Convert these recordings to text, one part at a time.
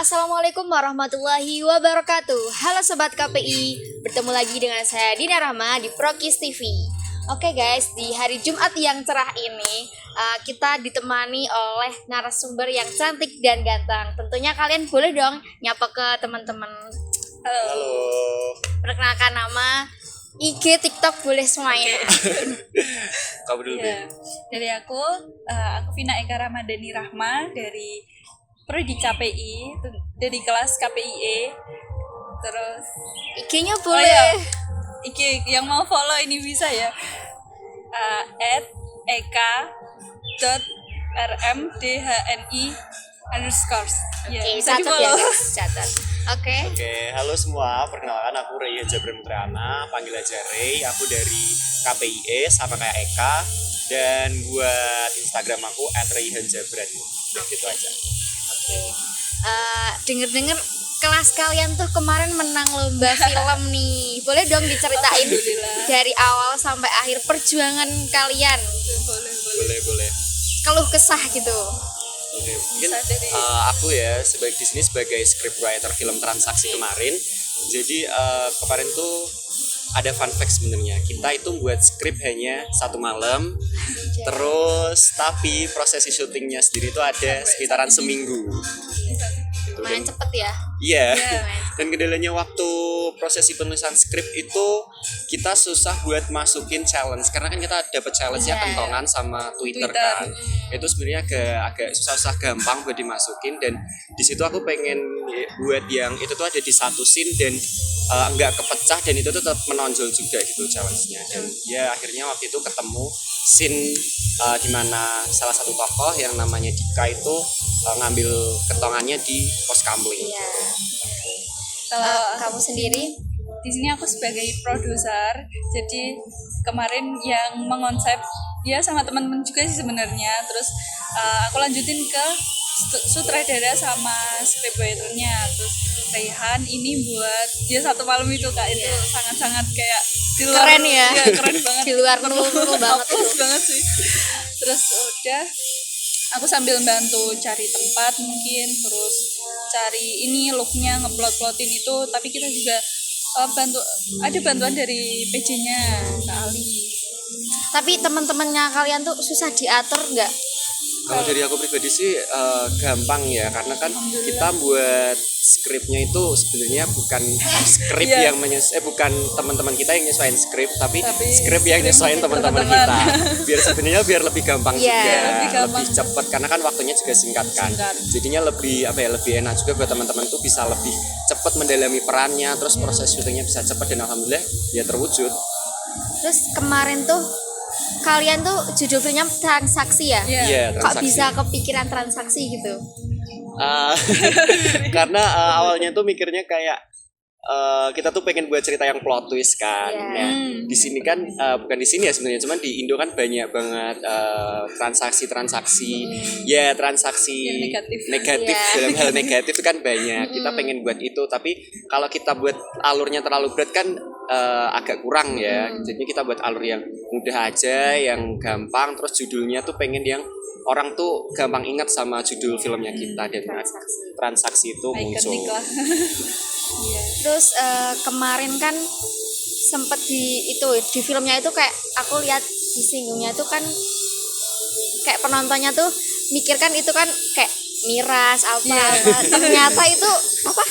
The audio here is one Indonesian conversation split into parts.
Assalamualaikum warahmatullahi wabarakatuh. Halo Sobat KPI, bertemu lagi dengan saya Dina Rahma di Prokis TV. Oke guys, di hari Jumat yang cerah ini kita ditemani oleh narasumber yang cantik dan ganteng. Tentunya kalian boleh dong nyapa ke teman-teman. Halo. Perkenalkan nama, IG, TikTok boleh semuanya. Kamu dulu deh. Dari aku Vina Eka Ramadhani Rahma dari Prodi KPI, dari kelas KPIE. Terus IG-nya boleh. IG yang mau follow ini bisa ya. @eka.rmdhni_. Ya, Oke, bisa di catat ya follow. guys, catat. Oke. Oke, halo semua. Perkenalkan aku Reyhan Jabran Triana, panggil aja Rey. Aku dari KPIE sama kayak Eka. Dan buat Instagram aku @reyhanjabran. Udah gitu aja. Oke. Dengar-dengar kelas kalian tuh kemarin menang lomba film nih. Boleh dong diceritain Alhamdulillah. dari awal sampai akhir perjuangan kalian. Boleh. Keluh kesah gitu. Oke, mungkin Bisa dari aku ya di sini sebagai scriptwriter film Transaksi kemarin. Jadi kemarin tuh ada fun fact sebenarnya. Kita itu buat skrip hanya 1 malam. Terus tapi prosesi syutingnya sendiri itu ada sekitaran seminggu. Gitu. Lumayan cepet ya. Iya. Iya. Dan kendalanya waktu prosesi penulisan skrip itu kita susah buat masukin challenge karena kan kita dapat challenge-nya Iya. kentongan sama Twitter. Twitter. Kan. Itu sebenarnya agak susah gampang buat dimasukin, dan di situ aku pengen buat yang itu tuh ada di satu scene dan enggak kepecah dan itu tuh tetap menonjol juga gitu challenge-nya. Dan ya akhirnya waktu itu ketemu scene di mana salah satu tokoh yang namanya Dika itu ngambil kentongannya di pos kamling. Iya. kalau Kamu sendiri? di sini aku sebagai produser, jadi kemarin yang mengonsep ya sama teman-teman juga sih sebenarnya. Terus aku lanjutin ke sutradara sama scriptwriternya. Terus Reyhan ini buat dia 1 malam itu Kak, itu sangat-sangat kayak di luar, Keren ya. Iya, keren banget. Di luar nulu banget Hapus itu. banget sih. Terus udah aku sambil bantu cari tempat mungkin, terus cari ini looknya, ngeplot-plotin itu, tapi kita juga ada bantuan dari PJ-nya Kak Ali. Tapi teman-temannya kalian tuh susah diatur nggak? Kalau dari aku pribadi sih gampang ya, karena kan kita buat skripnya itu sebenarnya bukan skrip Iya. yang bukan teman-teman kita yang nyesuaiin skrip, tapi skrip yang skrip nyesuaiin teman-teman teman-teman. kita. Biar lebih gampang Iya, juga, lebih gampang. cepet karena kan waktunya juga singkat kan. Singkat. Jadinya lebih lebih enak juga buat teman-teman tuh bisa lebih cepat mendalami perannya, terus proses syutingnya bisa cepat dan alhamdulillah ya terwujud. Terus kemarin tuh kalian tuh judul filmnya Transaksi ya? Iya. Iya, Kok transaksi. bisa kepikiran transaksi gitu? Karena awalnya tuh mikirnya kayak kita tuh pengen buat cerita yang plot twist kan. Iya. Nah, di sini kan bukan di sini ya sebenarnya, cuman di Indo kan banyak banget transaksi-transaksi. Ya, transaksi Yang negatif. Iya. dalam hal negatif kan banyak. Kita pengen buat itu, tapi kalau kita buat alurnya terlalu berat kan agak kurang ya. Jadi kita buat alur yang mudah aja, yang gampang, terus judulnya tuh pengen yang orang tuh gampang ingat sama judul filmnya kita, dan transaksi itu muncul. Ikonik lah. Iya. Terus kemarin kan sempet di filmnya itu kayak aku lihat disinggungnya itu kan kayak penontonnya tuh mikir kan itu kan kayak miras apa, ternyata itu apa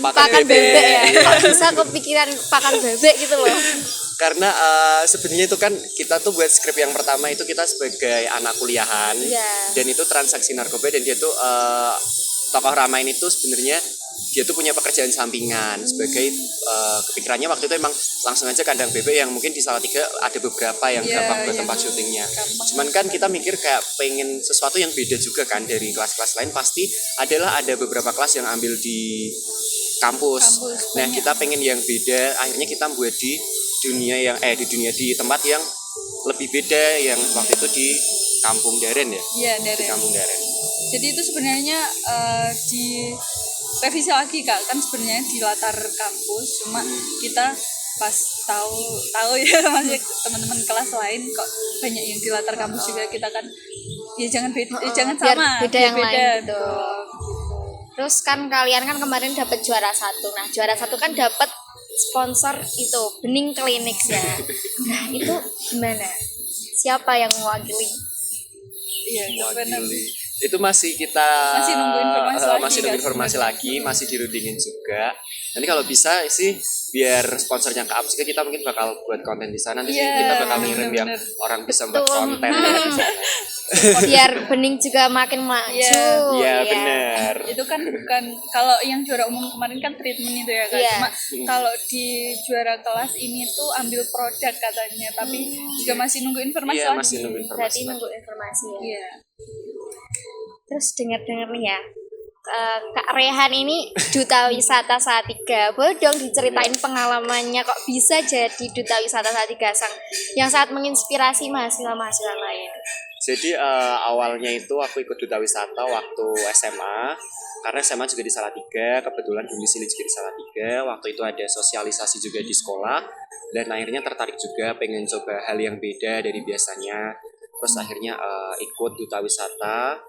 pakan bebek ya. Kok bisa kepikiran pakan bebek gitu loh? Karena sebenarnya itu kan kita tuh buat skrip yang pertama itu kita sebagai anak kuliahan. Iya. Dan itu transaksi narkoba, dan dia tuh tokoh Rama ini tuh sebenarnya dia tuh punya pekerjaan sampingan sebagai kepikirannya waktu itu emang langsung aja kandang bebek yang mungkin di Salatiga ada beberapa yang Iya, gampang buat iya. tempat syutingnya. Gampang. Cuman kan kita mikir kayak pengen sesuatu yang beda juga kan dari kelas-kelas lain, pasti ada beberapa kelas yang ambil di kampus. Nah, banyak. kita pengen yang beda, akhirnya kita buat di di tempat yang lebih beda, yang waktu itu di Kampung Daren ya. Iya, Di dari. Kampung Daren. Jadi itu sebenarnya di revisi lagi Kak, kan sebenarnya di latar kampus, cuma kita pas tahu ya masih teman-teman kelas lain kok banyak yang di latar kampus juga, kita kan ya jangan beda, jangan biar sama, beda biar yang lain gitu. Terus kan kalian kan kemarin dapat juara 1. Nah, juara 1 kan dapat sponsor itu Bening Clinics ya. Nah, itu gimana? Siapa yang mewakili? Iya, benar. Mewakili. Itu masih kita Masih nunggu informasi lagi, masih nunggu kan, informasi sebenarnya. lagi, masih dirundingin juga. Nanti kalau bisa sih biar sponsornya ke up juga kita mungkin bakal buat konten di sana. Nanti sih Iya, kita bakal ngirim yang bener-bener. orang bisa buat Betul. konten ya di sana. Biar Bening juga makin maju. Iya. Iya ya. benar. Itu kan bukan kalau yang juara umum kemarin kan treatment itu ya kan. Iya. Cuma kalau di juara kelas ini tuh ambil produk katanya, tapi juga masih nunggu informasi Iya lagi. masih nunggu informasi. Berarti nunggu informasi ya. Iya. Terus dengar-dengar nih ya, Kak Rehan ini duta wisata Salatiga. Boleh dong diceritain pengalamannya kok bisa jadi duta wisata Salatiga yang sangat menginspirasi mahasiswa-mahasiswa lain. Jadi awalnya itu aku ikut duta wisata waktu SMA karena SMA juga di Salatiga, kebetulan domisili juga di Salatiga. Waktu itu ada sosialisasi juga di sekolah dan akhirnya tertarik juga pengen coba hal yang beda dari biasanya. Terus akhirnya ikut duta wisata.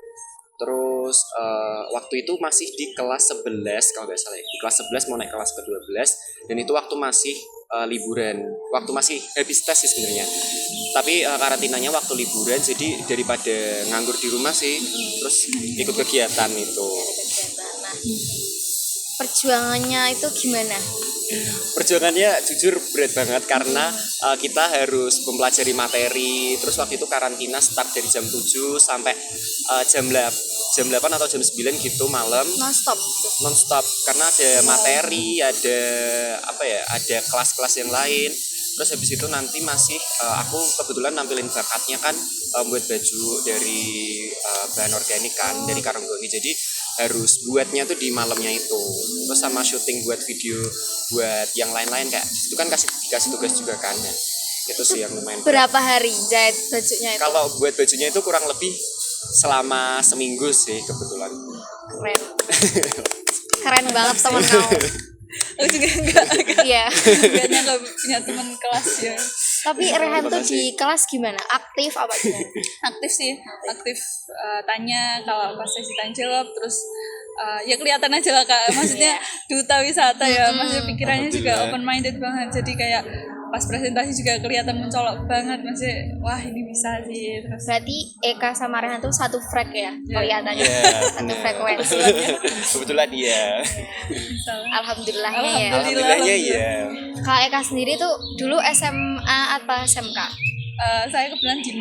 Terus waktu itu masih di kelas 11 kalau nggak salah ya. Di kelas 11 mau naik kelas ke-12 dan itu waktu masih liburan. Waktu masih habis tes sih sebenarnya. Tapi karantinanya waktu liburan jadi daripada nganggur di rumah sih terus ikut kegiatan itu. Nah, perjuangannya itu gimana? Perjuangannya jujur berat banget karena kita harus mempelajari materi. Terus waktu itu karantina start dari jam 7 sampai jam 8 atau jam 9 gitu malam Non-stop. non-stop karena ada materi, ada ada kelas-kelas yang lain. Terus habis itu nanti masih aku kebetulan nampilin bakatnya kan buat baju dari bahan organik kan dari Karanggoni. Jadi harus buatnya tuh di malamnya itu. Terus sama syuting buat video buat yang lain-lain kayak itu kan dikasih tugas juga kan. Nah, itu sih yang lumayan berat. Berapa hari jahit bajunya itu? Kalau buat bajunya itu kurang lebih selama seminggu sih kebetulan. Keren. Keren banget teman kamu. Aku juga enggak Iya. nyangka punya teman kelas ya. Tapi Rehan tuh Makasih. di kelas gimana? Aktif apa gimana? Aktif sih, aktif tanya kalau pas sesi tanya jawab, terus ya kelihatan aja lah Kak, maksudnya duta wisata ya, maksudnya pikirannya juga Alhamdulillah. open minded banget, jadi kayak pas presentasi juga kelihatan mencolok banget, maksudnya wah ini bisa sih. Terus Berarti Eka sama Rehan tuh satu frek ya kelihatannya. Iya, Satu bener. frekuensi. Kebetulan iya. misalnya Alhamdulillahnya ya. Alhamdulillahnya iya. Kalau Eka sendiri tuh dulu SMA atau SMK? saya kebetulan di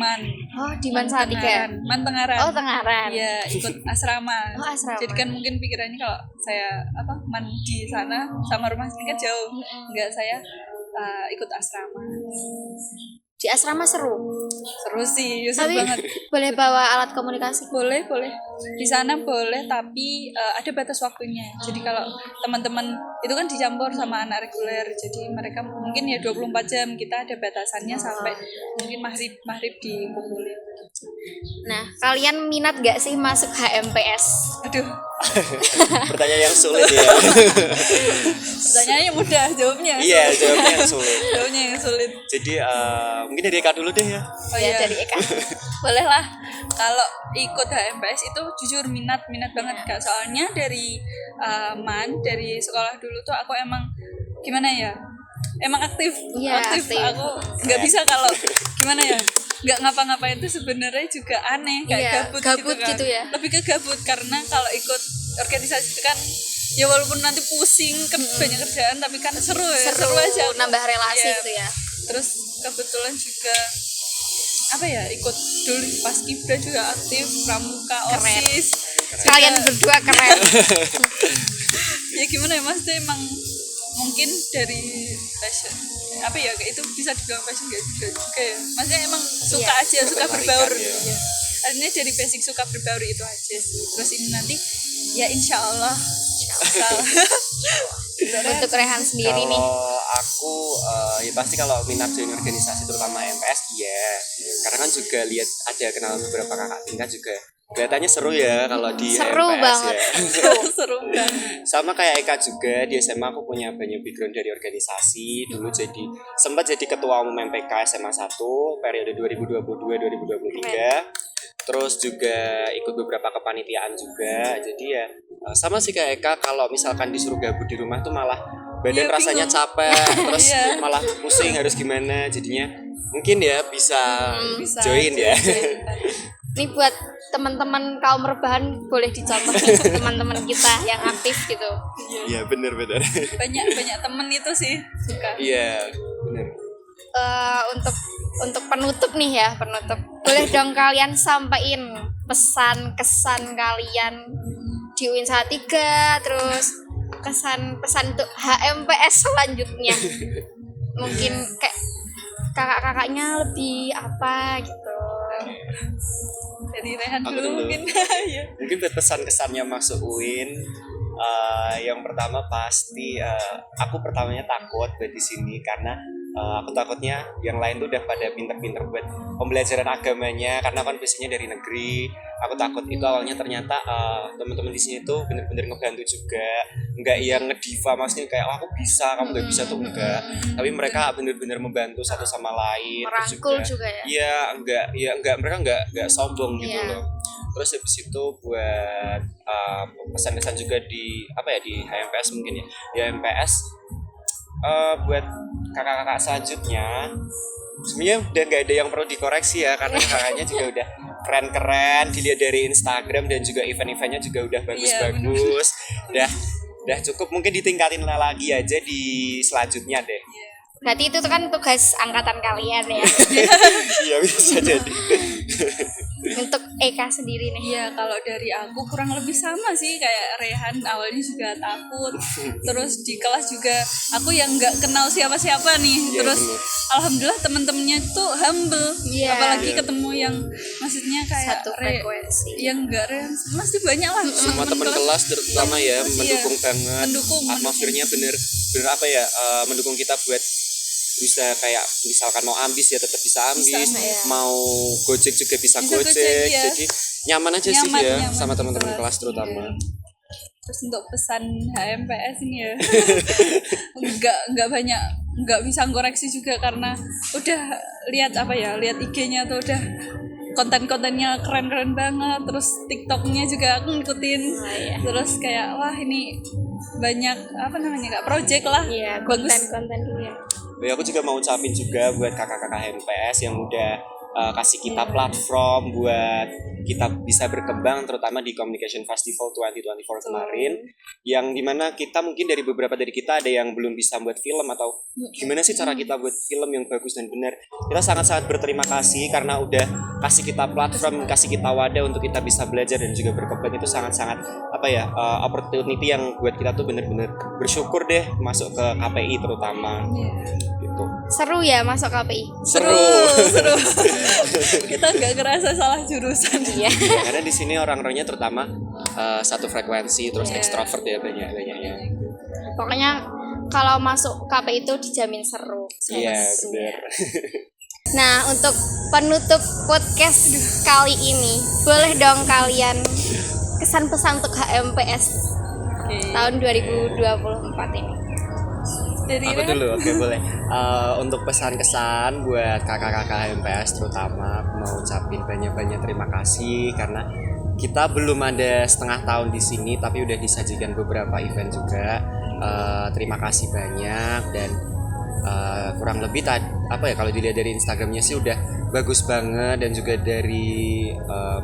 Oh, di Man Salatiga. Tengaran. Oh, Tengaran. Iya, ikut asrama. Oh, asrama. Jadi kan mungkin pikirannya kalau saya Man di sana sama rumah sini kan jauh. Enggak, saya ikut asrama. Di asrama seru. Seru sih, seru Tapi banget. boleh bawa alat komunikasi? Boleh. Di sana boleh, tapi ada batas waktunya. Jadi kalau teman-teman itu kan dicampur sama anak reguler, jadi mereka mungkin ya 24 jam, kita ada batasannya sampai mungkin maghrib dikumpulin. Nah, kalian minat gak sih masuk HMPS? Aduh, Pertanyaan yang sulit ya. pertanyaannya mudah, jawabnya. Iya, jawabnya yang sulit. Jawabnya yang sulit. Jadi mungkin dari Eka dulu deh ya. Oh Ya, iya, dari Eka. boleh lah. Kalau ikut HMPS itu jujur minat banget Kak. Soalnya dari dari sekolah dulu tuh aku emang gimana ya? Emang aktif. Iya, aktif. Aku nggak bisa kalau gimana ya? Nggak ngapa-ngapain itu sebenarnya juga aneh, kayak Iya, gabut gabut kan. gitu ya. Lebih ke gabut karena kalau ikut organisasi itu kan ya walaupun nanti pusing banyak kerjaan tapi kan seru ya, seru aja. nambah relasi Iya. gitu ya. Terus kebetulan juga apa ya, ikut dulu pas Kibra juga aktif, pramuka, Keren. OSIS. Kalian berdua keren. Ya gimana ya, maksudnya emang mungkin dari passion apa ya, itu bisa dibilang passion gak juga ya, maksudnya emang suka Iya. aja, suka Ketertarikan, berbaur ya. ya. Artinya dari basic suka berbaur itu aja sih. Terus ini nanti ya insya Allah bisa. Untuk Rehan sendiri nih. Kalau aku ya pasti kalau minat join organisasi terutama MPS iya. Karena kan juga lihat ada kenal beberapa kakak tingkat juga. Kelihatannya seru ya kalau di Seru MPS banget. ya. Seru banget. Sama kayak Eka juga di SMA aku punya banyak background dari organisasi. Dulu sempat jadi ketua umum MPK SMA 1 periode 2022-2023. terus juga ikut beberapa kepanitiaan juga. Jadi ya sama sih kayak Eka, kalau misalkan disuruh gabut di rumah tuh malah badan Iya, rasanya bingung. capek, terus Iya. malah pusing harus gimana. Jadinya mungkin ya bisa Bisa join ya. Ini buat teman-teman kaum rebahan boleh dicontoh nih, teman-teman kita yang aktif gitu. Iya benar-benar. banyak temen itu sih suka. Iya benar. Untuk penutup nih ya, penutup. Boleh dong kalian sampaikan pesan kesan kalian di UIN Salatiga, terus kesan pesan untuk HMPS selanjutnya. Mungkin kayak kakak-kakaknya lebih apa gitu. Dari Rehan Aku dulu dulu. mungkin. Ya. Mungkin pesan kesannya masuk UIN, yang pertama pasti aku pertamanya takut buat di sini karena aku takutnya yang lain tuh udah pada pinter-pinter buat pembelajaran agamanya, karena kan biasanya dari negeri. Aku takut itu awalnya, ternyata teman-teman di sini tuh bener-bener ngebantu juga, nggak yang ngediva, maksudnya kayak aku bisa kamu nggak bisa tuh enggak, tapi mereka bener-bener membantu satu sama lain. Terus Merangkul juga ya. Iya enggak mereka enggak sombong gitu Iya. loh. Terus habis itu buat pesan-pesan juga di HMPS mungkin ya. Di HMPS buat kakak-kakak selanjutnya sebenarnya udah nggak ada yang perlu dikoreksi ya, karena kakaknya juga udah keren-keren, dilihat dari Instagram dan juga event-eventnya juga udah bagus-bagus. Udah cukup, mungkin ditingkatin lagi aja di selanjutnya deh. Berarti itu kan tugas angkatan kalian ya. Iya bisa jadi. Untuk Eka sendiri nih. Iya, kalau dari aku kurang lebih sama sih kayak Rehan, awalnya juga takut. Terus di kelas juga aku yang nggak kenal siapa-siapa nih. Iya, Terus bener. alhamdulillah teman-temannya tuh humble. Iya. Apalagi Iya. ketemu yang maksudnya kayak Satu frekuensi. yang enggak pasti banyak lah Semua teman kelas terutama ya mendukung banget. Mendukung. Atmosfernya bener apa ya, mendukung kita buat bisa kayak misalkan mau ambis ya tetap bisa ambis, Bisa, ya. mau gojek juga bisa Bisa gojek, gojek, ya. jadi nyaman aja sih Nyaman, ya nyaman sama di teman-teman kelas. kelas terutama. Terus untuk pesan HMPS ini ya nggak banyak, nggak bisa ngoreksi juga karena udah lihat lihat IG-nya tuh udah konten-kontennya keren-keren banget, terus TikTok-nya juga aku ngikutin. iya. Terus kayak wah ini banyak kak project lah. Iya, Bagus. konten-konten ya. Ya, aku juga mau ucapin juga buat kakak-kakak HMPS yang udah kasih kita platform buat kita bisa berkembang, terutama di Communication Festival 2024 kemarin, yang dimana kita mungkin dari beberapa dari kita ada yang belum bisa buat film atau gimana sih cara kita buat film yang bagus dan benar. Kita sangat-sangat berterima kasih karena udah kasih kita platform, kasih kita wadah untuk kita bisa belajar dan juga berkembang. Itu sangat-sangat opportunity yang buat kita tuh bener-bener bersyukur deh masuk ke KPI terutama gitu. Seru ya masuk KPI. Seru. Kita nggak ngerasa salah jurusan. Iya. Ya, karena di sini orang-orangnya terutama satu frekuensi, terus Iya. ekstrovert ya banyaknya. Pokoknya kalau masuk KPI itu dijamin seru. Iya Seru. benar. Nah, untuk penutup podcast kali ini, boleh dong kalian kesan pesan untuk HMPS Oke. tahun 2024 ini. Dari Aku Rehan. dulu, oke boleh. Untuk pesan-kesan buat kakak-kakak HMPS terutama, aku mau ucapin banyak-banyak terima kasih karena kita belum ada setengah tahun di sini, tapi udah disajikan beberapa event juga. Terima kasih banyak dan kurang lebih kalau dilihat dari Instagramnya sih udah bagus banget, dan juga dari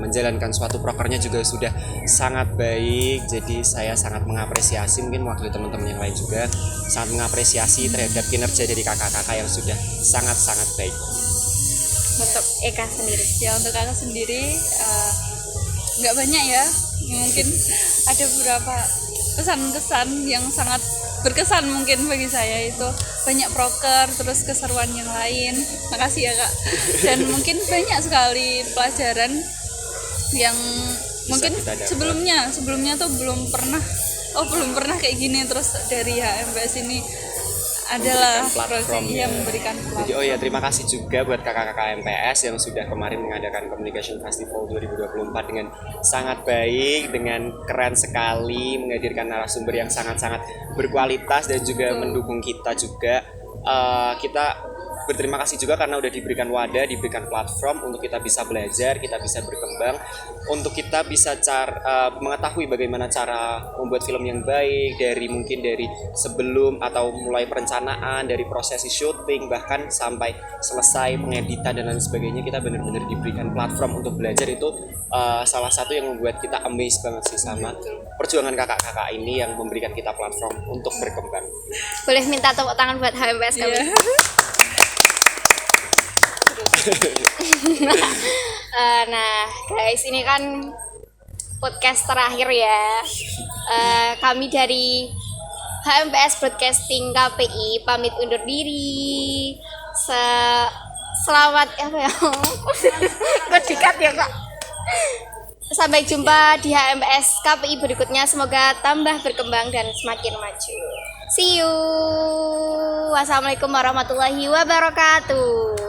menjalankan suatu prokernya juga sudah sangat baik. Jadi saya sangat mengapresiasi, mungkin waktu teman-teman yang lain juga sangat mengapresiasi terhadap kinerja dari kakak-kakak yang sudah sangat-sangat baik. Untuk Eka sendiri. Ya untuk kakak sendiri nggak banyak ya, mungkin ada beberapa kesan-kesan yang sangat berkesan mungkin bagi saya, itu banyak proker, terus keseruan yang lain. Makasih ya kak. Dan mungkin banyak sekali pelajaran yang mungkin kita dapat. sebelumnya tuh belum pernah kayak gini. Terus dari HMPS ini adalah Memberikan platform proyek ya. yang memberikan Jadi terima kasih juga buat kakak-kakak MPS yang sudah kemarin mengadakan Communication Festival 2024 dengan sangat baik, dengan keren sekali, menghadirkan narasumber yang sangat-sangat berkualitas dan juga mendukung kita juga. Kita berterima kasih juga karena udah diberikan wadah, diberikan platform untuk kita bisa belajar, kita bisa berkembang, untuk kita bisa mengetahui bagaimana cara membuat film yang baik, mungkin dari sebelum atau mulai perencanaan, dari prosesi syuting, bahkan sampai selesai pengeditan dan lain sebagainya. Kita benar-benar diberikan platform untuk belajar. Itu salah satu yang membuat kita amazed banget sih sama perjuangan kakak-kakak ini yang memberikan kita platform untuk berkembang. Boleh minta tepuk tangan buat HMPS kami. Iya. Nah guys, ini kan podcast terakhir ya. Kami dari HMPS Broadcasting KPI pamit undur diri. Selamat apa ya? Kok dikat ya kak? Sampai jumpa di HMPS KPI berikutnya. Semoga tambah berkembang dan semakin maju. See you. Wassalamualaikum warahmatullahi wabarakatuh.